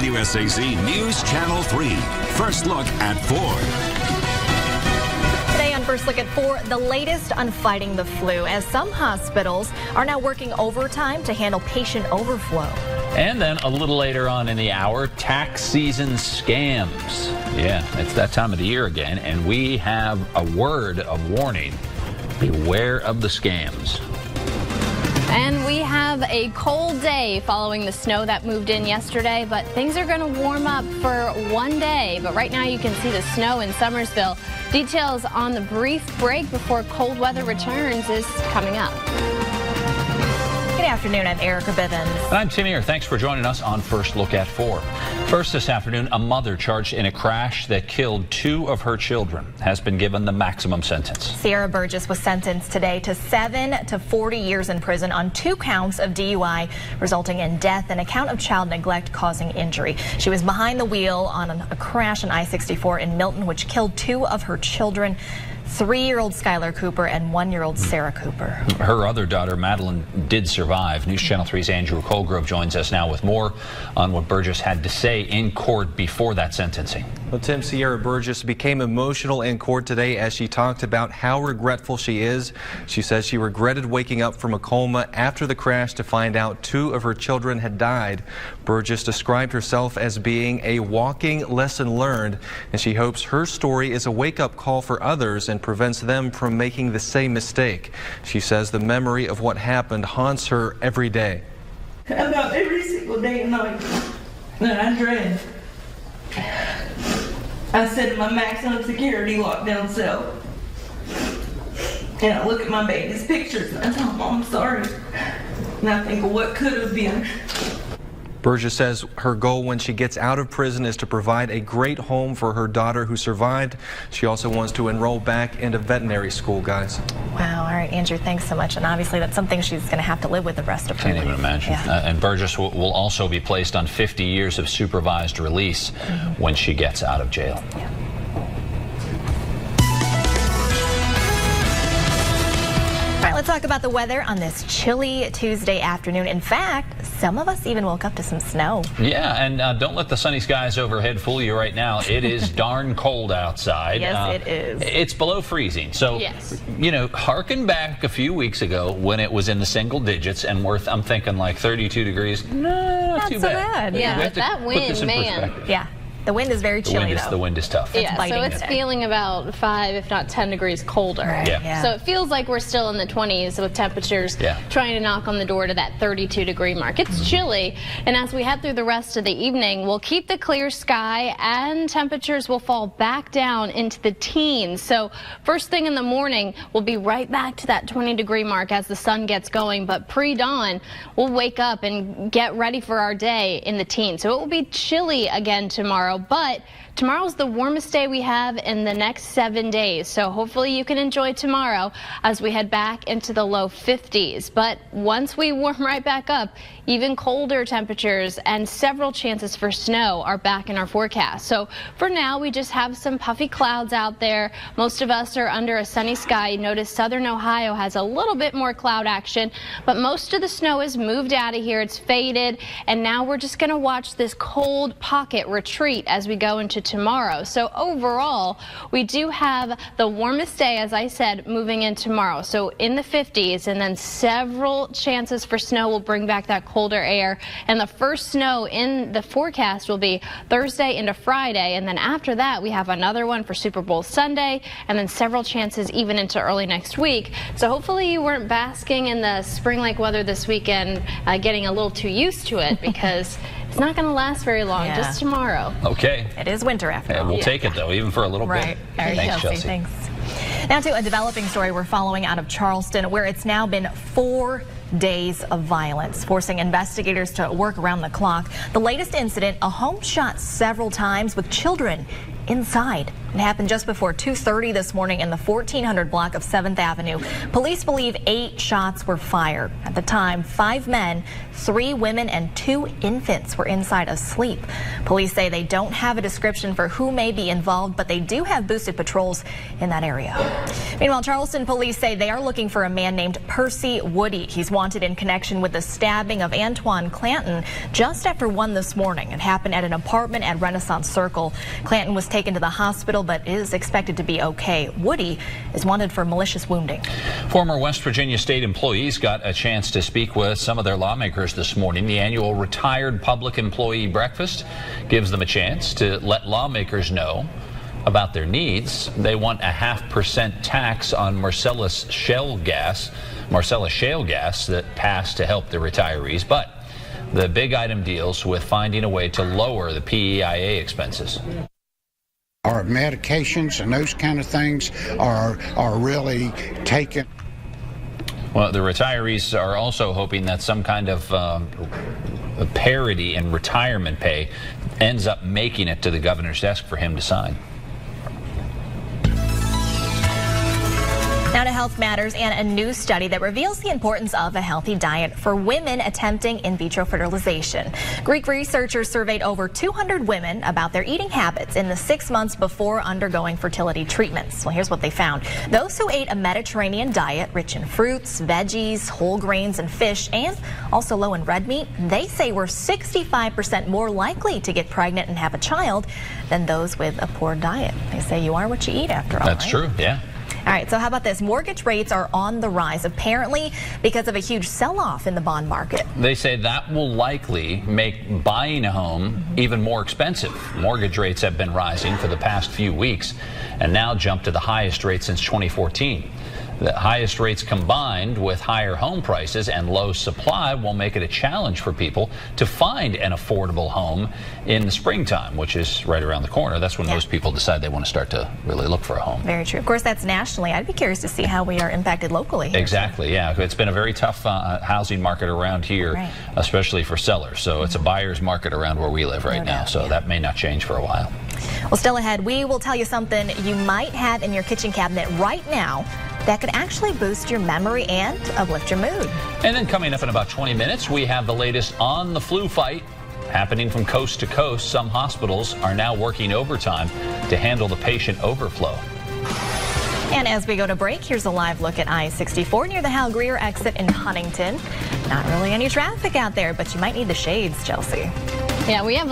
WSAZ News Channel 3. First look at 4. Today on First Look at 4, the latest on fighting the flu, as some hospitals are now working overtime to handle patient overflow. And then a little later on in the hour, tax season scams. Yeah, it's that time of the year again, and we have a word of warning. Beware of the scams. And we have a cold day following the snow that moved in yesterday, but things are going to warm up for one day. But right now you can see the snow in Summersville. Details on the brief break before cold weather returns is coming up. Good afternoon, I'm Erica Bivens. And I'm Tim Ear. Thanks for joining us on First Look at 4. First this afternoon, a mother charged in a crash that killed 2 of her children has been given the maximum sentence. Sierra Burgess was sentenced today to 7 to 40 years in prison on 2 counts of DUI, resulting in death and a count of child neglect causing injury. She was behind the wheel on a crash on I-64 in Milton, which killed 2 of her children. 3-year-old Skylar Cooper and 1-year-old Sarah Cooper. Her other daughter, Madeline, did survive. News Channel 3's Andrew Colgrove joins us now with more on what Burgess had to say in court before that sentencing. Well, Tim, Sierra Burgess became emotional in court today as she talked about how regretful she is. She says she regretted waking up from a coma after the crash to find out 2 of her children had died. Burgess described herself as being a walking lesson learned, and she hopes her story is a wake-up call for others and prevents them from making the same mistake. She says the memory of what happened haunts her every day. About every single day and night that I dread. I sit in my maximum security lockdown cell and I look at my baby's pictures and I tell them I'm sorry. And I think of what could have been. Burgess says her goal when she gets out of prison is to provide a great home for her daughter who survived. She also wants to enroll back into veterinary school, guys. Wow. All right, Andrew, thanks so much. And obviously that's something she's going to have to live with the rest of her life. Can't even imagine. Yeah. And Burgess will also be placed on 50 years of supervised release when she gets out of jail. Yeah. All right, let's talk about the weather on this chilly Tuesday afternoon. In fact, some of us even woke up to some snow. Yeah, and don't let the sunny skies overhead fool you right now. It is darn cold outside. Yes, it is. It's below freezing. So, yes. You know, harken back a few weeks ago when it was in the single digits and I'm thinking like 32 degrees. No, Not too so bad. bad. Yeah, We have but to that put wind, this in man. perspective. Yeah. The wind is very chilly, though. The wind is tough. Yeah, biting so it's today. feeling about 5, if not 10 degrees colder. Right, Yeah. So it feels like we're still in the 20s with temperatures trying to knock on the door to that 32-degree mark. It's chilly, and as we head through the rest of the evening, we'll keep the clear sky and temperatures will fall back down into the teens. So first thing in the morning, we'll be right back to that 20-degree mark as the sun gets going, but pre-dawn, we'll wake up and get ready for our day in the teens. So it will be chilly again tomorrow, but tomorrow's the warmest day we have in the next 7 days, so hopefully you can enjoy tomorrow as we head back into the low 50s. But once we warm right back up, even colder temperatures and several chances for snow are back in our forecast. So for now, we just have some puffy clouds out there. Most of us are under a sunny sky. Notice southern Ohio has a little bit more cloud action, but most of the snow is moved out of here. It's faded, and now we're just going to watch this cold pocket retreat as we go into tomorrow. So overall, we do have the warmest day, as I said, moving in tomorrow. So in the 50s, and then several chances for snow will bring back that colder air. And the first snow in the forecast will be Thursday into Friday. And then after that, we have another one for Super Bowl Sunday, and then several chances even into early next week. So hopefully you weren't basking in the spring-like weather this weekend, getting a little too used to it, because it's not going to last very long, just tomorrow. Okay. It is winter after all. We'll take it, though, even for a little Right. bit. All right, Thanks, Chelsea. Thanks. Now to a developing story we're following out of Charleston, where it's now been 4 days of violence, forcing investigators to work around the clock. The latest incident, a home shot several times with children inside. It happened just before 2:30 this morning in the 1400 block of 7th Avenue. Police believe 8 shots were fired. At the time, 5 men, 3 women, and 2 infants were inside asleep. Police say they don't have a description for who may be involved, but they do have boosted patrols in that area. Meanwhile, Charleston police say they are looking for a man named Percy Woody. He's wanted in connection with the stabbing of Antoine Clanton just after 1 this morning. It happened at an apartment at Renaissance Circle. Clanton was taken to the hospital but is expected to be okay. Woody is wanted for malicious wounding. Former West Virginia state employees got a chance to speak with some of their lawmakers this morning. The annual Retired Public Employee Breakfast gives them a chance to let lawmakers know about their needs. They want a 0.5% tax on Marcellus shale gas that passed to help the retirees, but the big item deals with finding a way to lower the PEIA expenses. Our medications and those kind of things are really taken. Well, the retirees are also hoping that some kind of parity in retirement pay ends up making it to the governor's desk for him to sign. Now to health matters and a new study that reveals the importance of a healthy diet for women attempting in vitro fertilization. Greek researchers surveyed over 200 women about their eating habits in the 6 months before undergoing fertility treatments. Well, here's what they found. Those who ate a Mediterranean diet rich in fruits, veggies, whole grains, and fish, and also low in red meat, they say were 65% more likely to get pregnant and have a child than those with a poor diet. They say you are what you eat after all. That's right? true, yeah. All right, so how about this? Mortgage rates are on the rise, apparently because of a huge sell-off in the bond market. They say that will likely make buying a home even more expensive. Mortgage rates have been rising for the past few weeks and now jumped to the highest rate since 2014. The highest rates combined with higher home prices and low supply will make it a challenge for people to find an affordable home in the springtime, which is right around the corner. That's when most people decide they want to start to really look for a home. Very true. Of course, that's nationally. I'd be curious to see how we are impacted locally here. Exactly, yeah. It's been a very tough housing market around here, especially for sellers. So it's a buyer's market around where we live right now. So that may not change for a while. Well, still ahead, we will tell you something you might have in your kitchen cabinet right now that could actually boost your memory and uplift your mood. And then coming up in about 20 minutes, we have the latest on the flu fight happening from coast to coast. Some hospitals are now working overtime to handle the patient overflow. And as we go to break, here's a live look at I-64 near the Hal Greer exit in Huntington. Not really any traffic out there, but you might need the shades, Chelsea. Yeah, we have